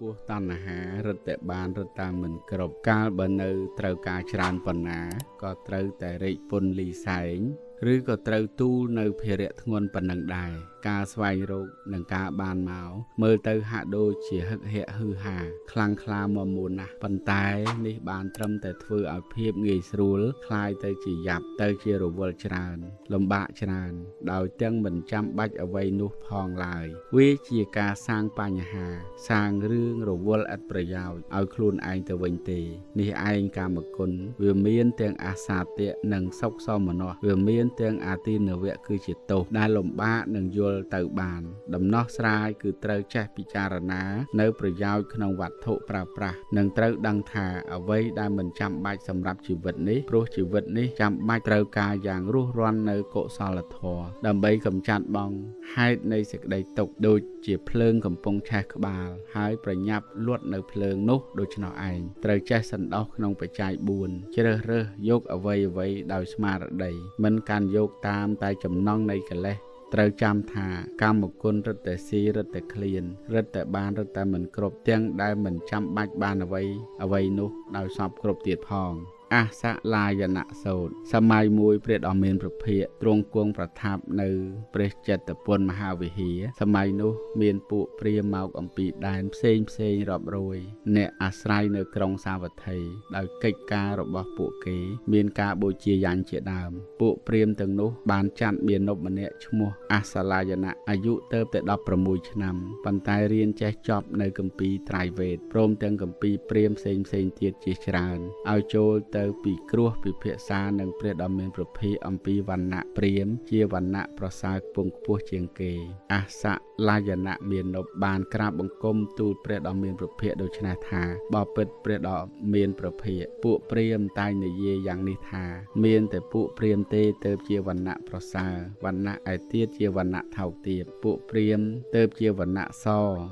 ពោះតណ្ហារឹតតែបានរត់តាមមិនគ្រប់កាលបើនៅត្រូវការច្រើនប៉ុណ្ណាក៏ត្រូវតែរែកពុនលីសែងឬក៏ត្រូវទូលនៅភារៈធ្ងន់ប៉ុណ្ណឹងដែរការស្វែងរកនិងការបានមកមើលទៅហាក់ដូចជាហឹកហាក់ហឺហាខ្លាំងក្លាមាំមួនណាស់ប៉ុន្តែនេះបានត្រឹមតែធ្វើឲ្យភាពងាយស្រួលคล้ายទៅជាយ៉ាប់ទៅជារវល់ច្រើនលំបាកច្រើនដោយទាំងមិនចាំបាច់អ្វីនោះផងឡើយវាជាការសាងបញ្ហាសាងរឿងរវល់ឥតប្រយោជន៍ឲ្យខ្លួនឯងទៅវិញទេនេះឯងកាមគុណវាមានទាំងអាសាទៈនិងសុខសោមនស្សវាមានទាំងអាទិនវៈគឺជាទោសដែលលំបាកនឹងយល់ទៅបានដំណោះស្រាយគឺត្រូវចេះពិចារណានៅប្រយោជន៍ក្នុងវត្ថុប្រើប្រាស់និងត្រូវដឹងថាអ្វីដែលមិនចាំបាច់សម្រាប់ជីវិតនេះព្រោះជីវិតនេះចាំបាច់ត្រូវការយ៉ាងរស់រាននៅកុសលធម៌ដើម្បីកម្ចាត់បងហេតុនៃសេចក្តីទុក្ខដូចជាភ្លើងកំពុងឆេះក្បាលហើយប្រញាប់លត់នៅភ្លើងនោះដូច្នោះឯងត្រូវចេះសន្តោសក្នុងបច្ច័យ4ជ្រើសរើសយកអ្វីដោយស្មារតីមិនកាន់យកតាមតែចំណង់នៃកិលេសត្រូវចាំថាកម្មគុណរឹតតែស៊ីរឹតតែឃ្លានរឹតតែបានរឹតតែមិនគ្រប់ទាំងដែលមិនចាំបាច់បានអ្វីនោះដោយសពគ្រប់ទៀតផងអសលាយនៈសូត្រសម័យមួយព្រះដ៏មានព្រះភិក្ខទ្រង់គង់ប្រថាប់នៅព្រះចេតពុនមហាវិហារសម័យនោះមានពួកព្រាហ្មណ៍មកអំពីដែនផ្សេងរាប់រយអ្នកអាស្រ័យនៅក្រុងសាវត្ថីដោយកិច្ចការរបស់ពួកគេមានការបូជាយញ្ញជាដើមពួកព្រាហ្មណ៍ទាំងនោះបានចាត់មាណពម្នាក់ឈ្មោះអសលាយនៈអាយុទៅតែ16ឆ្នាំប៉ុន្តែរៀនចេះចប់នៅគម្ពីរត្រៃវេទព្រមទាំងគម្ពីរព្រាហ្មណ៍ផ្សេងទៀតជាច្រើនឲ្យចូលទៅពីគ្រោះពិភាក្សានឹងព្រះដ៏មានព្រះភិក្ខអំពីវណ្ណៈព្រាហ្មណ៍ជាវណ្ណៈប្រសើរខ្ពង់ខ្ពស់ជាងគេអសលាយនៈមាណពបានក្រាបបង្គំទូលព្រះដ៏មានព្រះភិក្ខដូច្នេះថាបបិទ្ធព្រះដ៏មានព្រះភិក្ខពួកព្រាហ្មណ៍តែងនិយាយយ៉ាងនេះថាមានតែពួកព្រាហ្មណ៍ទេទៅជាវណ្ណៈប្រសើរវណ្ណៈឯទៀតជាវណ្ណៈថោកទាបពួកព្រាហ្មណ៍ទៅជាវណ្ណៈស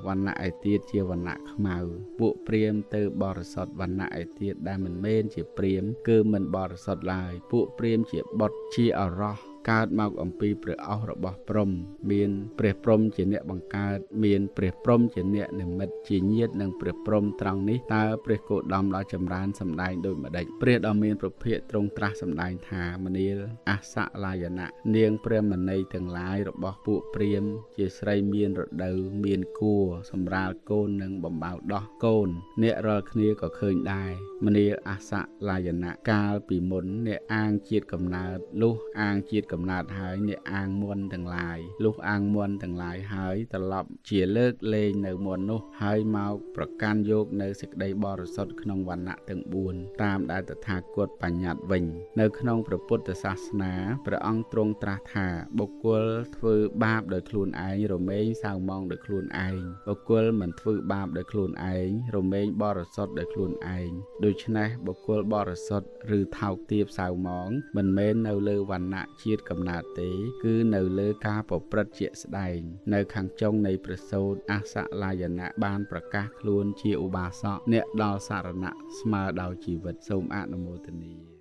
វណ្ណៈឯទៀតជាវណ្ណៈខ្មៅពួកព្រាហ្មណ៍ទៅបរិសុទ្ធវណ្ណៈឯទៀតដែលមិនមែនជាព្រាហ្មណ៍គឺមិនបរិសុទ្ធឡើយពួកព្រាហ្មណ៍ជាបុត្រជាអរោះកើតមកអំពីព្រះអស់របស់ព្រហ្មមានព្រះព្រហ្មជាអ្នកបង្កើតមានព្រះព្រហ្មជាអ្នកនិមិត្តជាញាតិនឹងព្រះព្រហ្មត្រង់នេះតើព្រះគោតមដ៏ចម្រើនសម្ដែងដូចម្ដេចព្រះដ៏មានព្រះភិក្ខទ្រង់ត្រាស់សម្ដែងថាមនាលអសលាយនៈនាងព្រះមណីទាំងឡាយរបស់ពួកព្រាហ្មណ៍ជាស្រីមានរដូវមានគួរសម្រាលកូននិងបំបៅដោះកូនអ្នករាល់គ្នាក៏ឃើញដែរមនាលអសលាយនៈកាលពីមុនអ្នកអាងជាតិកំណើតលុះអាងជាតិកំណើតហើយអ្នកអាងមន់ទាំងឡាយលុះអាងមន់ទាំងឡាយហើយត្រឡប់ជាលើកលែងនៅមន់នោះហើយមកប្រកាន់យកនៅសេចក្តីបរិសុទ្ធក្នុងវណ្ណៈទាំង4តាមដែលតថាគតបញ្ញត្តិវិញនៅក្នុងព្រះពុទ្ធសាសនាព្រះអង្គទ្រង់ត្រាស់ថាបុគ្គលធ្វើបាបដោយខ្លួនឯងរមែងសៅម៉ងដោយខ្លួនឯងបុគ្គលមិនធ្វើបាបដោយខ្លួនឯងរមែងបរិសុទ្ធដោយខ្លួនឯងដូច្នេះបុគ្គលបរិសុទ្ធឬថោកទាបសៅម៉ងមិនមែននៅលើវណ្ណៈជាតិកំណើតទេគឺនៅលើការប្រព្រឹត្តជាក់ស្ដែងនៅខាងចុងនៃព្រះសូត្រអសលាយនៈបានប្រកាសខ្លួនជាឧបាសកអ្នកដល់សារណៈស្មើដោយជីវិតសូមអនុមោទនា